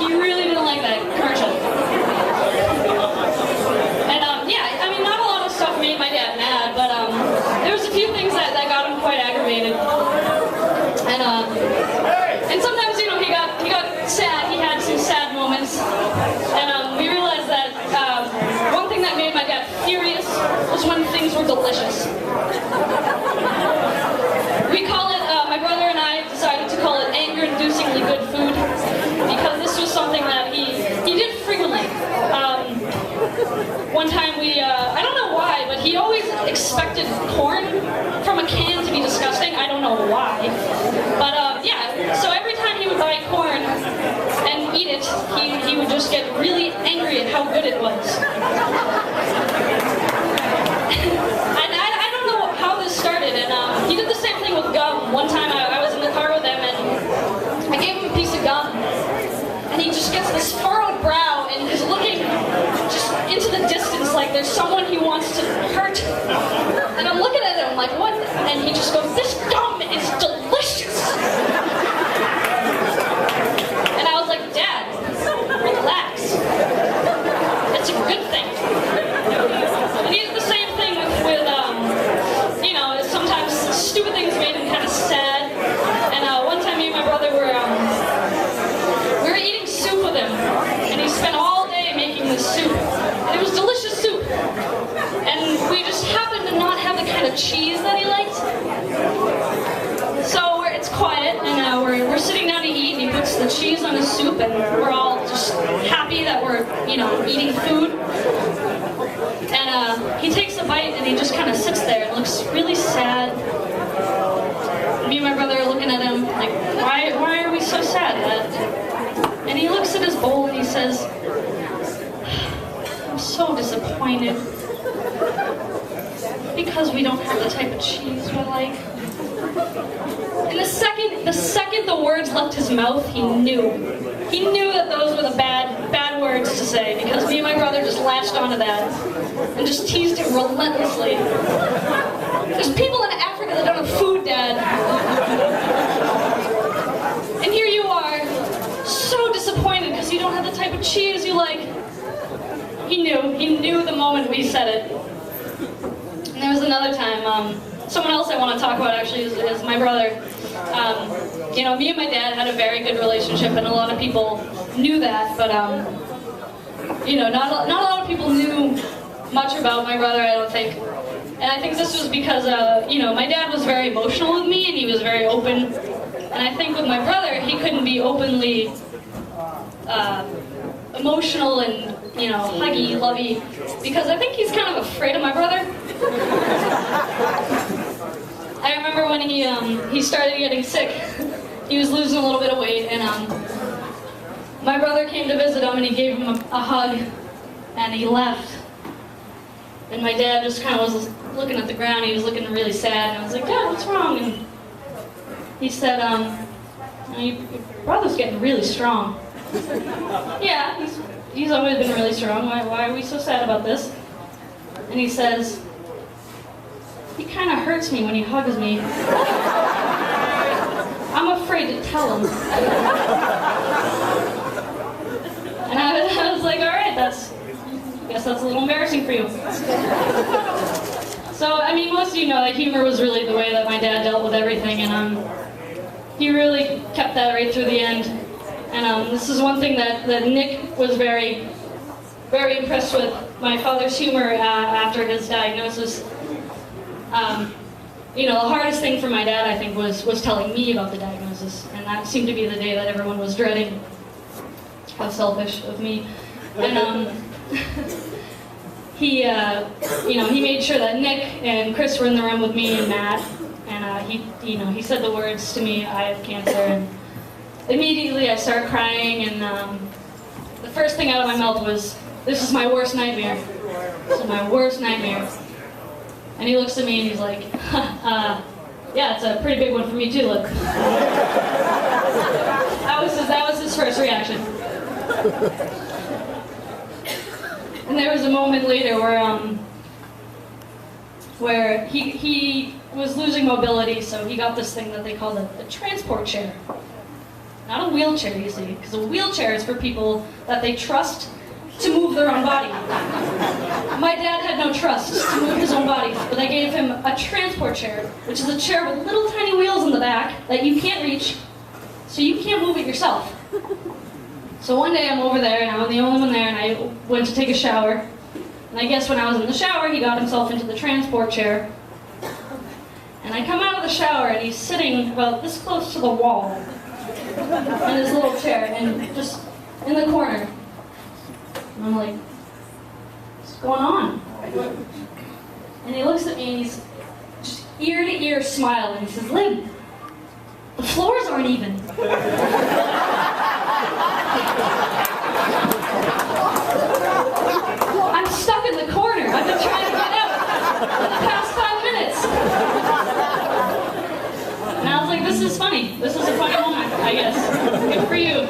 He really didn't like that commercial. And yeah, I mean, not a lot of stuff made my dad mad, but there was a few things that got him quite aggravated. And sometimes, you know, he got sad. He had some sad moments. And we realized that one thing that made my dad furious was when things were delicious. We call it, my brother and I decided to call it anger-inducingly good food, because this was something that he did frequently. One time I don't know why, but he always expected corn from a can to be disgusting. I don't know why. But yeah, so every time he would buy corn and eat it, he would just get really angry at how good it was. And I don't know how this started, and he did the same thing with gum. One time I was in the car with him, and I gave him a piece of gum, and he just gets this furrowed brow, and he's looking just into the distance like there's someone he wants to hurt. And I'm looking at him like, what? And he just goes, this gum is delicious! And I was like, Dad, relax. It's a good thing. And he did the same thing with you know, sometimes stupid things made him kind of sad. And one time me and my brother were eating soup with him, and he spent all day making this soup. And it was delicious soup. And we just happened to not have the kind of cheese that he liked. So it's quiet, and we're sitting down to eat, and he puts the cheese on his soup, and we're all just happy that we're, you know, eating food. And he takes a bite, and he just kind of sits there and looks really sad. Me and my brother are looking at him like, why are we so sad, Dad? And he looks at his bowl and he says, I'm so disappointed because we don't have the type of cheese we like. And the second the words left his mouth, he knew that those were the bad words to say, because me and my brother just latched onto that and just teased him relentlessly. There's people in Africa that don't have food, Dad. And here you are, so disappointed because you don't have the type of cheese you like. He knew the moment we said it. And there was another time, someone else I want to talk about actually is my brother. You know, me and my dad had a very good relationship, and a lot of people knew that, but you know, not a lot of people knew much about my brother, I don't think. And I think this was because, you know, my dad was very emotional with me, and he was very open. And I think with my brother, he couldn't be openly emotional and, you know, huggy, lovey, because I think he's kind of afraid of my brother. I remember when he started getting sick, he was losing a little bit of weight, and my brother came to visit him, and he gave him a hug, and he left. And my dad just kind of was looking at the ground. He was looking really sad, and I was like, Dad, what's wrong? And he said, your brother's getting really strong. Yeah, he's always been really strong. Why are we so sad about this? And he says, he kind of hurts me when he hugs me. I'm afraid to tell him. And I was like, all right, I guess that's a little embarrassing for you. So, I mean, most of you know that humor was really the way that my dad dealt with everything, and he really kept that right through the end. And this is one thing that Nick was very, very impressed with, my father's humor after his diagnosis. You know, the hardest thing for my dad, I think, was telling me about the diagnosis, and that seemed to be the day that everyone was dreading. How selfish of me. And he, you know, he made sure that Nick and Chris were in the room with me and Matt, and he said the words to me, I have cancer, and immediately I started crying, and the first thing out of my mouth was, this is my worst nightmare. This is my worst nightmare. And he looks at me and he's like, yeah, it's a pretty big one for me too, look. That was his first reaction. And there was a moment later where he was losing mobility, so he got this thing that they call the transport chair. Not a wheelchair, you see, because a wheelchair is for people that they trust to move their own body. My dad had no trust to move his own body, but I gave him a transport chair, which is a chair with little tiny wheels in the back that you can't reach, so you can't move it yourself. So one day I'm over there, and I'm the only one there, and I went to take a shower. And I guess when I was in the shower, he got himself into the transport chair. And I come out of the shower, and he's sitting about this close to the wall in his little chair, and just in the corner. And I'm like, what's going on? And he looks at me, and he's just ear to ear smiling, and he says, Lynn, the floors aren't even. I'm stuck in the corner. I've been trying to get out for the past 5 minutes. And I was like, this is funny. This is a funny moment, I guess. Good for you.